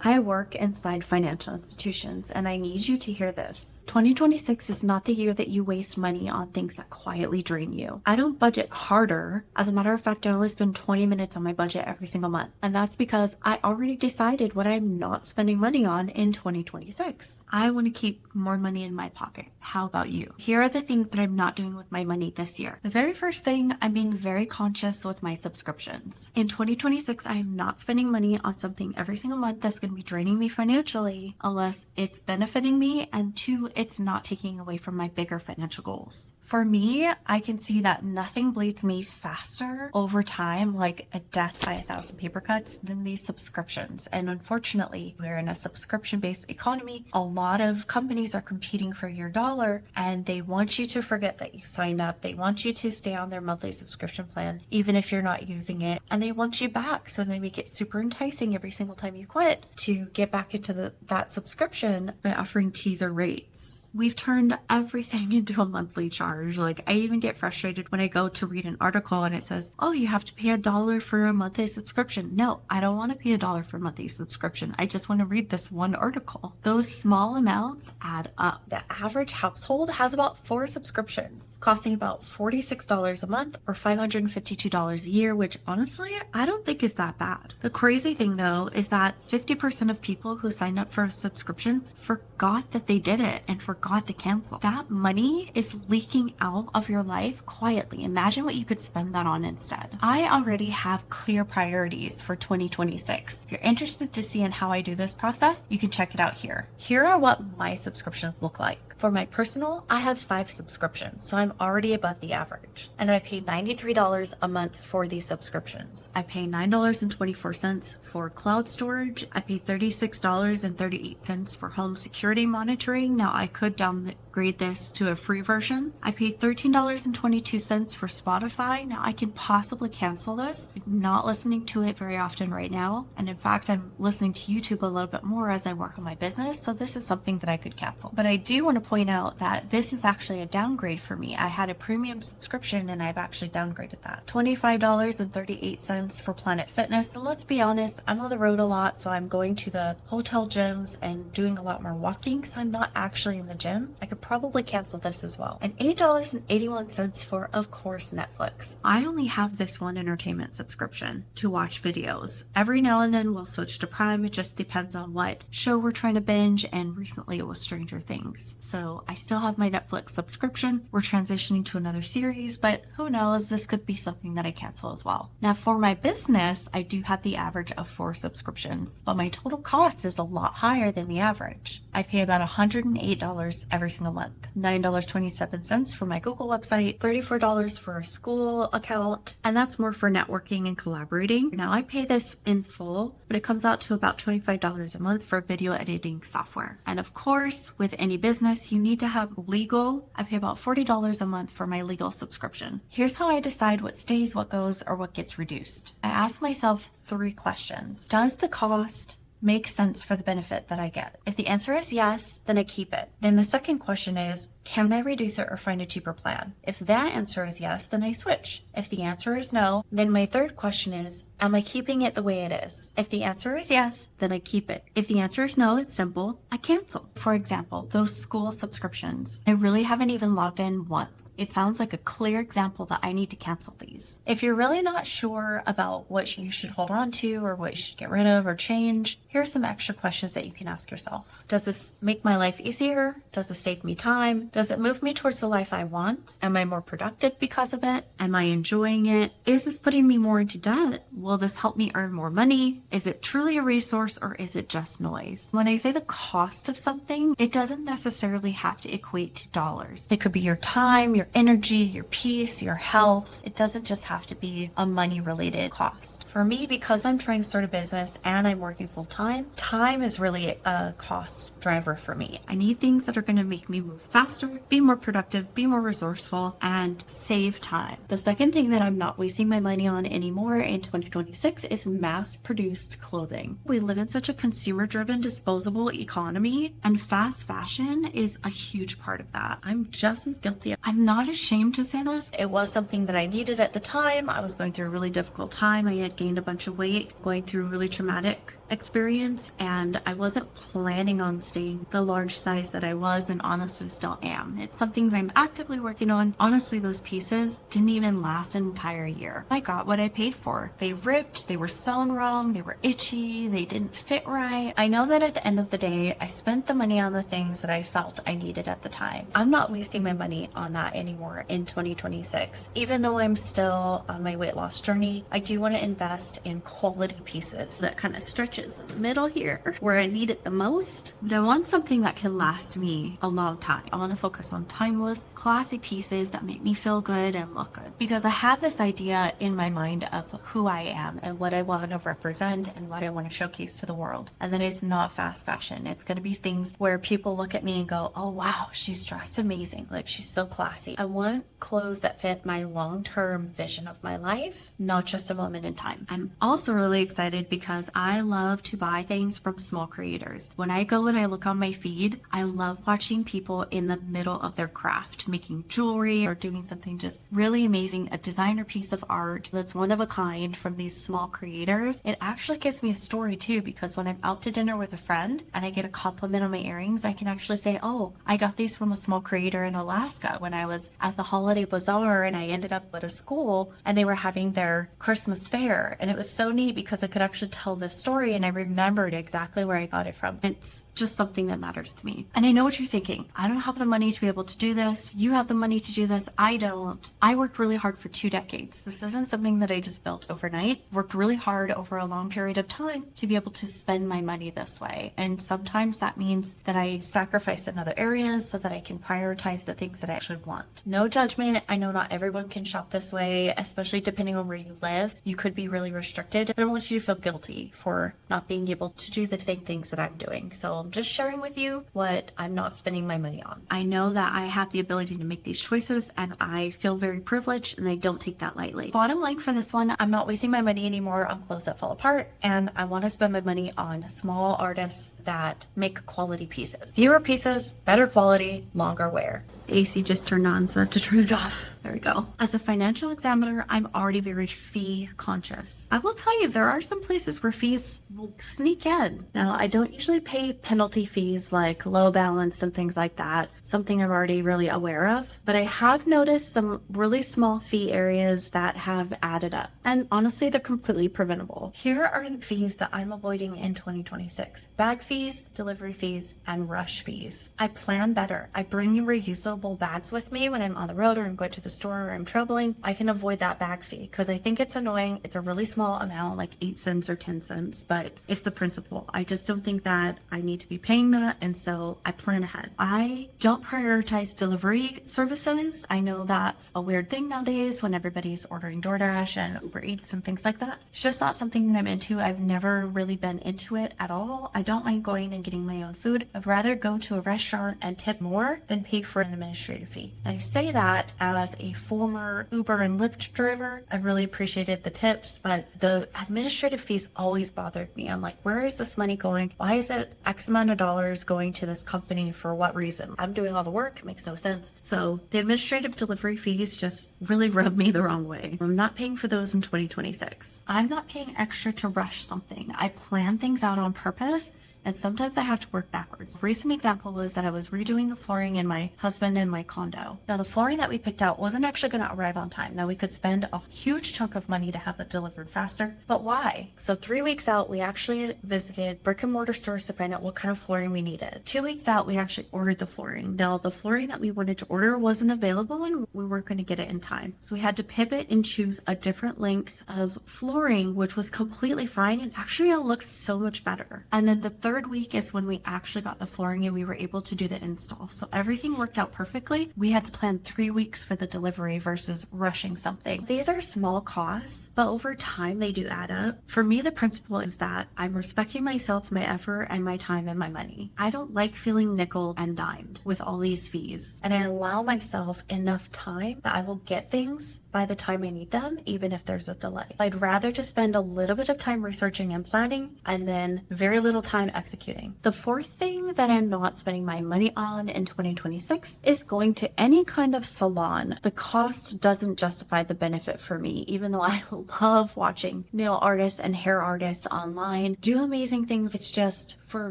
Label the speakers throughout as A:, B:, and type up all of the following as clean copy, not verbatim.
A: I work inside financial institutions, and I need you to hear this. 2026 is not the year that you waste money on things that quietly drain you. I don't budget harder. As a matter of fact, I only spend 20 minutes on my budget every single month. And that's because I already decided what I'm not spending money on in 2026. I want to keep more money in my pocket. How about you? Here are the things that I'm not doing with my money this year. The very first thing, I'm being very conscious with my subscriptions. In 2026, I am not spending money on something every single month that's going to be draining me financially unless it's benefiting me, and two, it's not taking away from my bigger financial goals. For me, I can see that nothing bleeds me faster over time like a death by 1,000 paper cuts than these subscriptions. And unfortunately, we're in a subscription-based economy. A lot of companies are competing for your dollar, and they want you to forget that you signed up. They want you to stay on their monthly subscription plan, even if you're not using it. And they want you back, so they make it super enticing every single time you quit to get back into that subscription by offering teaser rates. We've turned everything into a monthly charge. Like, I even get frustrated when I go to read an article and it says, oh, you have to pay $1 for a monthly subscription. No, I don't want to pay $1 for a monthly subscription. I just want to read this one article. Those small amounts add up. The average household has about 4 subscriptions, costing about $46 a month or $552 a year, which honestly, I don't think is that bad. The crazy thing though is that 50% of people who signed up for a subscription forgot that they did it and forgot to cancel. That money is leaking out of your life quietly. Imagine what you could spend that on instead. I already have clear priorities for 2026. If you're interested to see in how I do this process, you can check it out here. Here are what my subscriptions look like. For my personal, I have 5 subscriptions, so I'm already above the average. And I pay $93 a month for these subscriptions. I pay $9.24 for cloud storage. I pay $36.38 for home security monitoring. Now, I could downgrade this to a free version. I pay $13.22 for Spotify. Now, I can possibly cancel this. I'm not listening to it very often right now. And in fact, I'm listening to YouTube a little bit more as I work on my business. So this is something that I could cancel. But I do want to point out that this is actually a downgrade for me. I had a premium subscription and I've actually downgraded that. $25.38 for Planet Fitness. And let's be honest, I'm on the road a lot, so I'm going to the hotel gyms and doing a lot more walking, so I'm not actually in the gym. I could probably cancel this as well. And $8.81 for, of course, Netflix. I only have this one entertainment subscription to watch videos. Every now and then we'll switch to Prime. It just depends on what show we're trying to binge, and recently it was Stranger Things. So I still have my Netflix subscription. We're transitioning to another series, but who knows, this could be something that I cancel as well. Now for my business, I do have the average of 4 subscriptions, but my total cost is a lot higher than the average. I pay about $108 every single month. $9.27 for my Google website, $34 for a school account, and that's more for networking and collaborating. Now I pay this in full, but it comes out to about $25 a month for video editing software. And of course, with any business, you need to have legal. I pay about $40 a month for my legal subscription. Here's how I decide what stays, what goes, or what gets reduced. I ask myself 3 questions. Does the cost make sense for the benefit that I get? If the answer is yes, then I keep it. Then the second question is, can I reduce it or find a cheaper plan? If that answer is yes, then I switch. If the answer is no, then my third question is, am I keeping it the way it is? If the answer is yes, then I keep it. If the answer is no, it's simple, I cancel. For example, those school subscriptions, I really haven't even logged in once. It sounds like a clear example that I need to cancel these. If you're really not sure about what you should hold on to or what you should get rid of or change, here are some extra questions that you can ask yourself. Does this make my life easier? Does it save me time? Does it move me towards the life I want? Am I more productive because of it? Am I enjoying it? Is this putting me more into debt? Will this help me earn more money? Is it truly a resource or is it just noise? When I say the cost of something, it doesn't necessarily have to equate to dollars. It could be your time, your energy, your peace, your health. It doesn't just have to be a money related cost. For me, because I'm trying to start a business and I'm working full time, time is really a cost driver for me. I need things that are going to make me move faster, be more productive, be more resourceful, and save time. The second thing that I'm not wasting my money on anymore in 2026 is mass-produced clothing. We live in such a consumer-driven, disposable economy, and fast fashion is a huge part of that. I'm just as guilty. I'm not ashamed to say this. It was something that I needed at the time. I was going through a really difficult time. I had gained a bunch of weight, going through a really traumatic experience, and I wasn't planning on staying the large size that I was, and honestly still am. It's something that I'm actively working on. Honestly, those pieces didn't even last an entire year. I got what I paid for. They ripped, they were sewn wrong, they were itchy, they didn't fit right. I know that at the end of the day, I spent the money on the things that I felt I needed at the time. I'm not wasting my money on that anymore in 2026. Even though I'm still on my weight loss journey, I do want to invest in quality pieces that kind of stretches in the middle here where I need it the most. But I want something that can last me a long time. I want to focus on timeless, classy pieces that make me feel good and look good, because I have this idea in my mind of who I am and what I want to represent and what I want to showcase to the world. And that is not fast fashion. It's going to be things where people look at me and go, oh wow, she's dressed amazing. Like, she's so classy. I want clothes that fit my long-term vision of my life, not just a moment in time. I'm also really excited because I love to buy things from small creators. When I go and I look on my feed, I love watching people in the middle of their craft, making jewelry or doing something just really amazing, a designer piece of art that's one of a kind from these small creators. It actually gives me a story too, because when I'm out to dinner with a friend and I get a compliment on my earrings, I can actually say, oh, I got these from a small creator in Alaska when I was at the holiday bazaar, and I ended up at a school and they were having their Christmas fair. And it was so neat because I could actually tell this story and I remembered exactly where I got it from. It's just something that matters to me. And I know what you're thinking. I don't have the money to be able to do this. You have the money to do this. I don't. I worked really hard for 2 decades. This isn't something that I just built overnight. Worked really hard over a long period of time to be able to spend my money this way. And sometimes that means that I sacrifice in other areas so that I can prioritize the things that I actually want. No judgment. I know not everyone can shop this way, especially depending on where you live. You could be really restricted. I don't want you to feel guilty for not being able to do the same things that I'm doing. So I'm just sharing with you what I'm not spending my money on. I know that I have the ability to make these choices, and I feel very privileged, and I don't take that lightly. Bottom line for this one, I'm not wasting my money anymore on clothes that fall apart, and I want to spend my money on small artists that make quality pieces. Fewer pieces, better quality, longer wear. The AC just turned on, so I have to turn it off. There we go. As a financial examiner, I'm already very fee conscious. I will tell you, there are some places where fees will sneak in. Now, I don't usually pay penalty fees like low balance and things like that, something I'm already really aware of, but I have noticed some really small fee areas that have added up. And honestly, they're completely preventable. Here are the fees that I'm avoiding in 2026. Bag fees, delivery fees, and rush fees. I plan better. I bring reusable bags with me when I'm on the road or I'm going to the store or I'm traveling. I can avoid that bag fee because I think it's annoying. It's a really small amount, like 8 cents or 10 cents, but it's the principle. I just don't think that I need to be paying that, and so I plan ahead. I don't prioritize delivery services. I know that's a weird thing nowadays when everybody's ordering DoorDash and Uber Eats and things like that. It's just not something that I'm into. I've never really been into it at all. I don't mind going and getting my own food. I'd rather go to a restaurant and tip more than pay for an administrative fee. And I say that as a former Uber and Lyft driver. I really appreciated the tips, but the administrative fees always bothered me. I'm like, where is this money going? Why is it X amount of dollars going to this company? For what reason? I'm doing all the work. It makes no sense. So the administrative delivery fees just really rub me the wrong way. I'm not paying for those in 2026. I'm not paying extra to rush something. I plan things out on purpose, and sometimes I have to work backwards. A recent example was that I was redoing the flooring in my husband and my condo. Now, the flooring that we picked out wasn't actually going to arrive on time. Now, we could spend a huge chunk of money to have it delivered faster, but why? So 3 weeks out, we actually visited brick and mortar stores to find out what kind of flooring we needed. 2 weeks out, we actually ordered the flooring. Now, the flooring that we wanted to order wasn't available and we weren't going to get it in time. So we had to pivot and choose a different length of flooring, which was completely fine, and actually it looks so much better. And then the third week is when we actually got the flooring and we were able to do the install. So everything worked out perfectly. We had to plan 3 weeks for the delivery versus rushing something. These are small costs, but over time they do add up. For me, the principle is that I'm respecting myself, my effort, and my time and my money. I don't like feeling nickel and dimed with all these fees, and I allow myself enough time that I will get things by the time I need them, even if there's a delay. I'd rather just spend a little bit of time researching and planning and then very little time executing. The fourth thing that I'm not spending my money on in 2026 is going to any kind of salon. The cost doesn't justify the benefit for me, even though I love watching nail artists and hair artists online do amazing things. It's just, for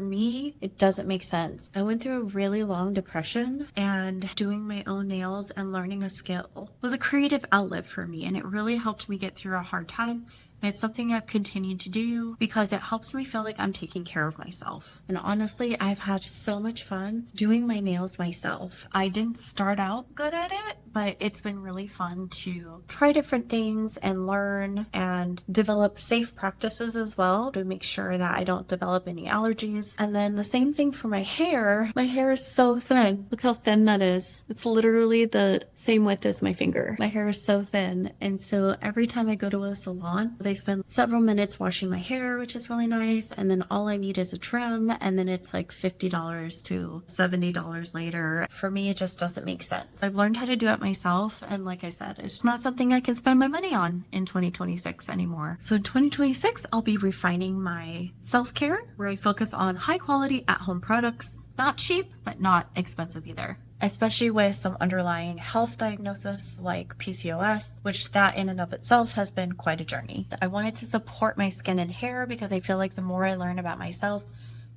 A: me, it doesn't make sense. I went through a really long depression, and doing my own nails and learning a skill was a creative outlet for me, and it really helped me get through a hard time. And it's something I've continued to do because it helps me feel like I'm taking care of myself. And honestly, I've had so much fun doing my nails myself. I didn't start out good at it, but it's been really fun to try different things and learn and develop safe practices as well to make sure that I don't develop any allergies. And then the same thing for my hair. My hair is so thin. Look how thin that is. It's literally the same width as my finger. My hair is so thin. And so every time I go to a salon, they spend several minutes washing my hair, which is really nice. And then all I need is a trim. And then it's like $50 to $70 later. For me, it just doesn't make sense. I've learned how to do it myself. And like I said, it's not something I can spend my money on in 2026 anymore. So in 2026, I'll be refining my self-care where I focus on high quality at-home products, not cheap, but not expensive either. Especially with some underlying health diagnosis like PCOS, which that in and of itself has been quite a journey. I wanted to support my skin and hair because I feel like the more I learn about myself,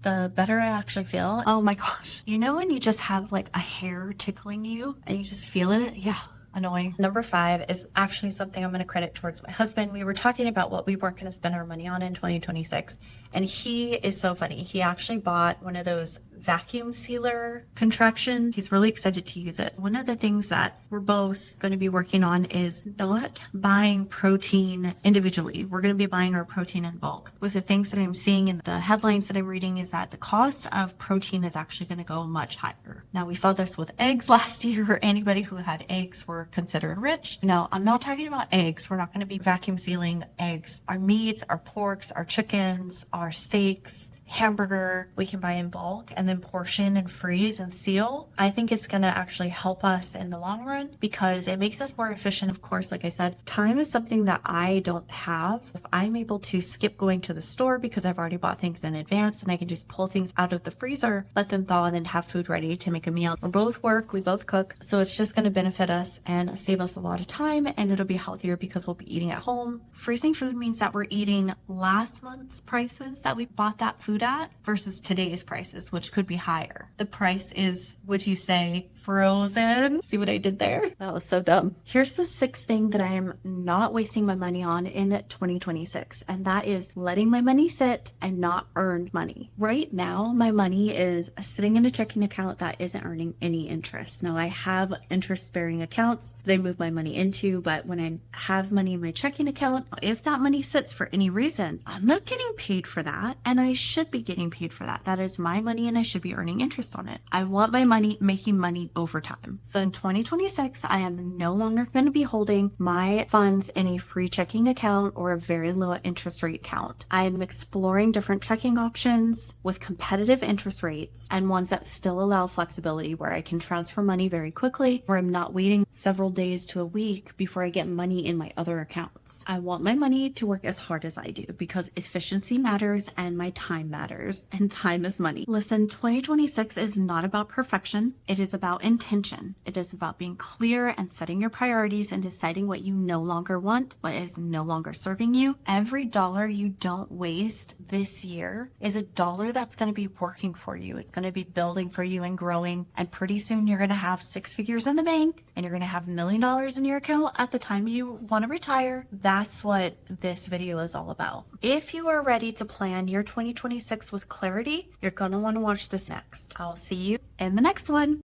A: the better I actually feel. Oh my gosh. You know when you just have like a hair tickling you and you just feel it? Yeah. Annoying. Number 5 is actually something I'm going to credit towards my husband. We were talking about what we weren't going to spend our money on in 2026. And he is so funny. He actually bought one of those vacuum sealer contraption. He's really excited to use it. One of the things that we're both going to be working on is not buying protein individually. We're going to be buying our protein in bulk. With the things that I'm seeing in the headlines that I'm reading is that the cost of protein is actually going to go much higher. Now, we saw this with eggs last year. Anybody who had eggs were considered rich. No, I'm not talking about eggs. We're not going to be vacuum sealing eggs. Our meats, our porks, our chickens, our steaks, hamburger, we can buy in bulk and then portion and freeze and seal. I think it's going to actually help us in the long run because it makes us more efficient. Of course, like I said, time is something that I don't have. If I'm able to skip going to the store because I've already bought things in advance and I can just pull things out of the freezer, let them thaw, and then have food ready to make a meal. We both work, we both cook, so it's just going to benefit us and save us a lot of time, and it'll be healthier because we'll be eating at home. Freezing food means that we're eating last month's prices that we bought that food at versus today's prices, which could be higher. The price is, would you say, frozen? See what I did there? That was so dumb. Here's the 6th thing that I am not wasting my money on in 2026, and that is letting my money sit and not earn money. Right now, my money is sitting in a checking account that isn't earning any interest. Now, I have interest-bearing accounts that I move my money into, but when I have money in my checking account, if that money sits for any reason, I'm not getting paid for that, and I should be getting paid for that. That is my money, and I should be earning interest on it. I want my money making money over time. So in 2026, I am no longer going to be holding my funds in a free checking account or a very low interest rate account. I am exploring different checking options with competitive interest rates and ones that still allow flexibility where I can transfer money very quickly, where I'm not waiting several days to a week before I get money in my other accounts. I want my money to work as hard as I do because efficiency matters and my time matters, and time is money. Listen, 2026 is not about perfection. It is about intention. It is about being clear and setting your priorities and deciding what you no longer want, what is no longer serving you. Every dollar you don't waste this year is a dollar that's going to be working for you. It's going to be building for you and growing. And pretty soon you're going to have 6 figures in the bank and you're going to have $1 million in your account at the time you want to retire. That's what this video is all about. If you are ready to plan your 2026 with clarity, you're going to want to watch this next. I'll see you in the next one.